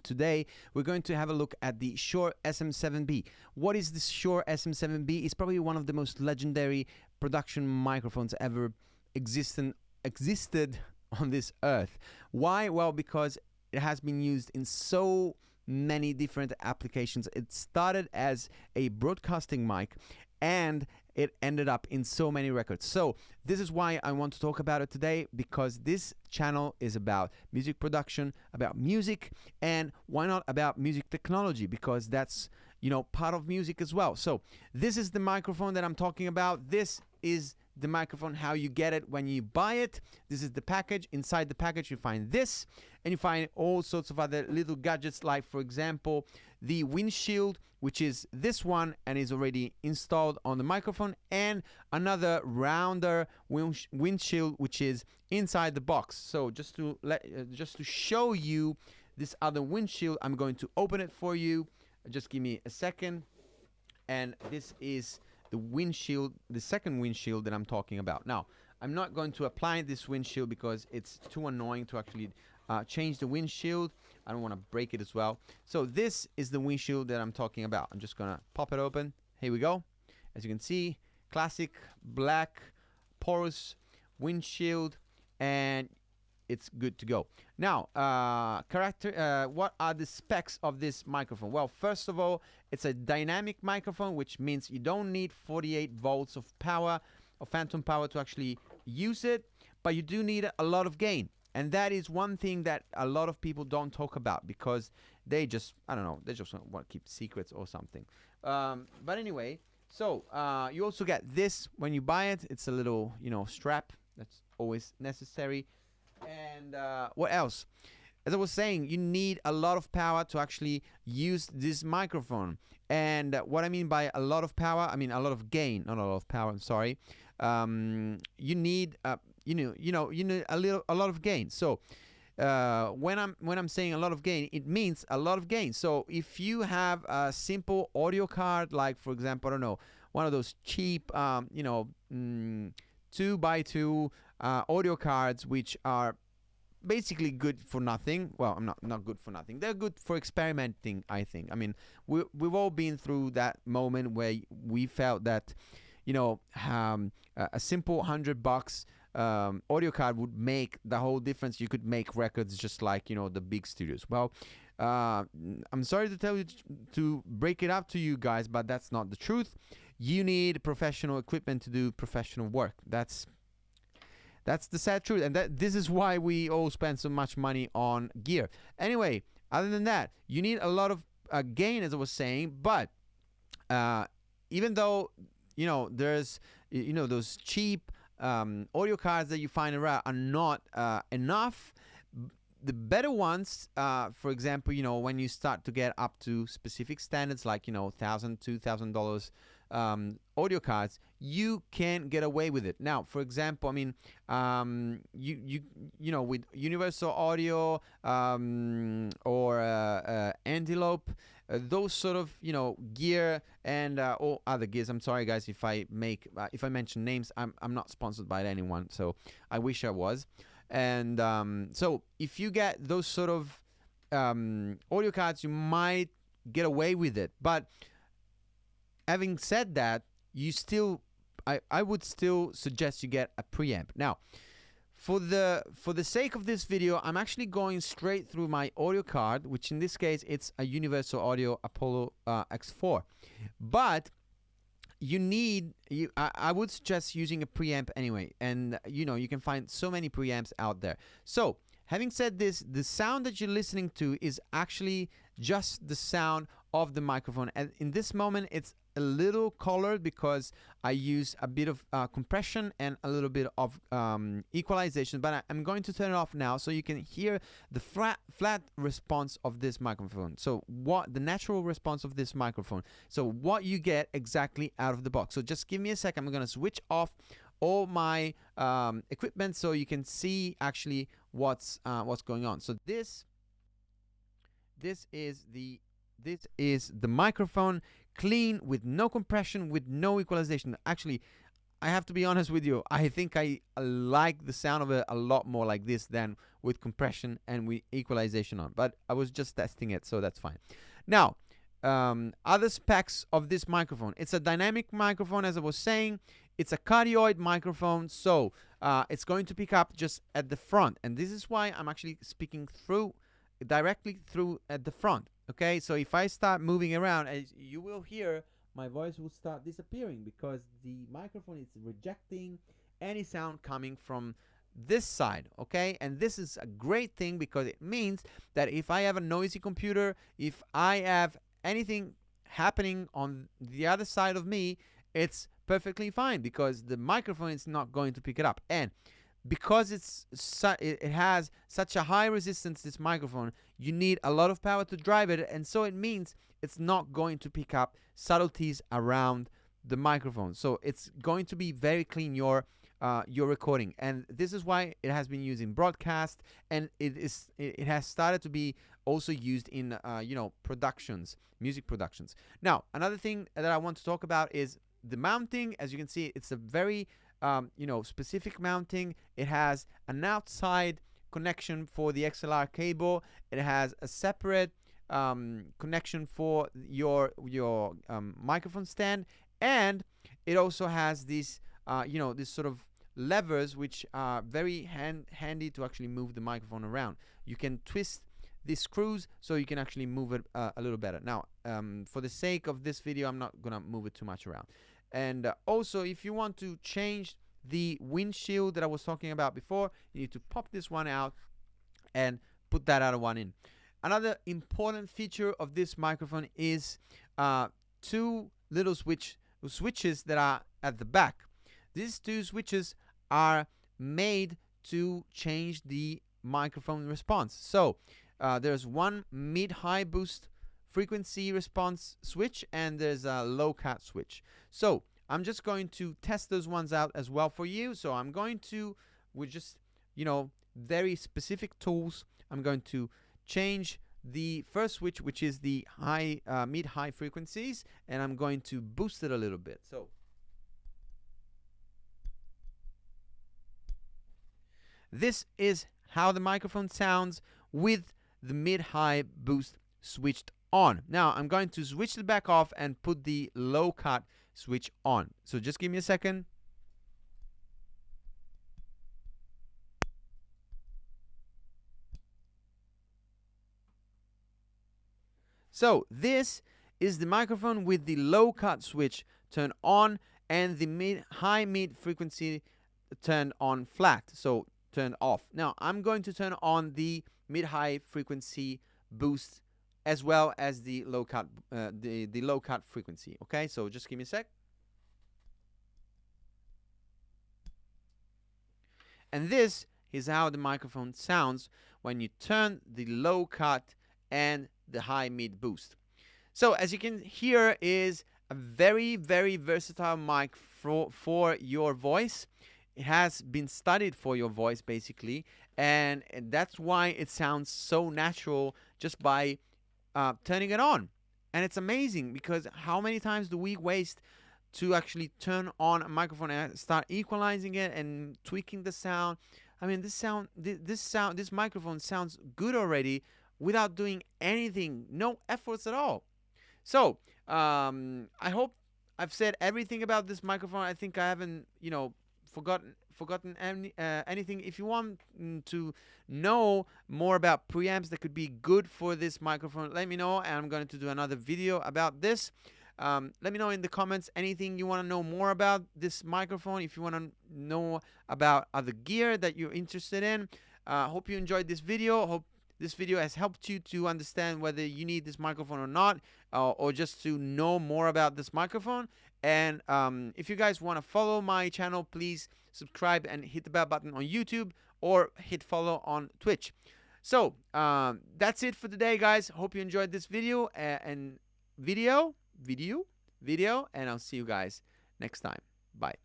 Today we're going to have a look at the Shure SM7B. What is this Shure SM7B? It's probably one of the most legendary production microphones ever existed on this earth. Why? Well, because it has been used in so many different applications. It started as a broadcasting mic and it ended up in so many records. So this is why I want to talk about it today, because this channel is about music production, about music, and why not about music technology, because that's, part of music as well. So this is the microphone that I'm talking about. This is the microphone, how you get it when you buy it. This is the package. Inside the package you find this, and you find all sorts of other little gadgets, like for example the windshield, which is this one and is already installed on the microphone, and another rounder windshield which is inside the box. So just to show you this other windshield, I'm going to open it for you. Just give me a second. And this is the windshield, the second windshield that I'm talking about. Now, I'm not going to apply this windshield because it's too annoying to actually change the windshield. I don't want to break it as well. So this is the windshield that I'm talking about. I'm just gonna pop it open. Here we go. As you can see, classic black porous windshield, and it's good to go. Now, what are the specs of this microphone? Well, first of all, it's a dynamic microphone, which means you don't need 48 volts of power, of phantom power, to actually use it, but you do need a lot of gain. And that is one thing that a lot of people don't talk about, because they just, I don't know, they just want to keep secrets or something. But anyway, so you also get this when you buy it. It's a little, strap that's always necessary. And what else? As I was saying, you need a lot of power to actually use this microphone. And what I mean by a lot of power, I mean a lot of gain, not a lot of power. I'm sorry. You need, you need a lot of gain. So when I'm saying a lot of gain, it means a lot of gain. So if you have a simple audio card, like for example, I don't know, one of those cheap, 2x2 audio cards, which are basically good for nothing. Well, I'm not good for nothing. They're good for experimenting, I think. I mean, we've all been through that moment where we felt that, a simple $100 audio card would make the whole difference. You could make records just like, the big studios. Well, I'm sorry to tell you, to break it up to you guys, but that's not the truth. You need professional equipment to do professional work. That's the sad truth, and this is why we all spend so much money on gear. Anyway, other than that, you need a lot of gain, as I was saying. But even though there's those cheap audio cards that you find around are not enough, the better ones, for example, when you start to get up to specific standards, like $1,000, $2,000 audio cards, you can get away with it. Now, for example, I mean, with Universal Audio or Antelope, those sort of gear, and or other gears. I'm sorry, guys, if I mention names. I'm not sponsored by anyone, so I wish I was. And so if you get those sort of audio cards, you might get away with it. But having said that, I would still suggest you get a preamp. Now, for the sake of this video, I'm actually going straight through my audio card, which in this case it's a Universal Audio Apollo X4. But I would suggest using a preamp anyway, and you can find so many preamps out there. So having said this, the sound that you're listening to is actually just the sound of the microphone, and in this moment it's a little colored because I use a bit of compression and a little bit of equalization, but I'm going to turn it off now so you can hear the flat response of this microphone. So the natural response of this microphone. So what you get exactly out of the box. So just give me a second. I'm going to switch off all my equipment so you can see actually what's going on. So this is the microphone, clean, with no compression, with no equalization. Actually, I have to be honest with you. I think I like the sound of it a lot more like this than with compression and with equalization on. But I was just testing it, so that's fine. Now, other specs of this microphone. It's a dynamic microphone, as I was saying. It's a cardioid microphone, so it's going to pick up just at the front. And this is why I'm actually speaking directly through at the front. Okay, so if I start moving around, as you will hear, my voice will start disappearing because the microphone is rejecting any sound coming from this side. Okay, and this is a great thing because it means that if I have a noisy computer, if I have anything happening on the other side of me, it's perfectly fine because the microphone is not going to pick it up. And because it has such a high resistance, this microphone, you need a lot of power to drive it, and so it means it's not going to pick up subtleties around the microphone. So it's going to be very clean, your recording. And this is why it has been used in broadcast, and it has started to be also used in productions, music productions. Now, another thing that I want to talk about is the mounting. As you can see, it's a very specific mounting. It has an outside connection for the XLR cable. It has a separate connection for your microphone stand, and it also has these this sort of levers which are very handy to actually move the microphone around. You can twist these screws so you can actually move it a little better. Now, for the sake of this video, I'm not gonna move it too much around. And also, if you want to change the windshield that I was talking about before, you need to pop this one out and put that other one in. Another important feature of this microphone is two little switches that are at the back. These two switches are made to change the microphone response. So there's one mid-high boost frequency response switch, and there's a low cut switch. So I'm just going to test those ones out as well for you. So I'm going to, with just very specific tools, I'm going to change the first switch, which is the mid-high frequencies, and I'm going to boost it a little bit. So this is how the microphone sounds with the mid-high boost switched on. Now I'm going to switch it back off and put the low cut switch on. So just give me a second. So this is the microphone with the low cut switch turned on and the high mid frequency turned on flat, so turned off. Now I'm going to turn on the mid high frequency boost as well as the low cut the low cut frequency. Okay, so just give me a sec. And this is how the microphone sounds when you turn the low cut and the high mid boost. So as you can hear, is a very, very versatile mic for your voice. It has been studied for your voice basically, and that's why it sounds so natural just by turning it on. And it's amazing because how many times do we waste to actually turn on a microphone and start equalizing it and tweaking the sound? I mean, this microphone sounds good already without doing anything, no efforts at all. So I hope I've said everything about this microphone. I think I haven't forgotten anything. If you want to know more about preamps that could be good for this microphone, let me know, and I'm going to do another video about this. Let me know in the comments anything you want to know more about this microphone. If you want to know about other gear that you're interested in. Hope you enjoyed this video. Hope this video has helped you to understand whether you need this microphone or not, or just to know more about this microphone. And if you guys want to follow my channel, please subscribe and hit the bell button on YouTube, or hit follow on Twitch. So that's it for today, guys. Hope you enjoyed this video and I'll see you guys next time. Bye.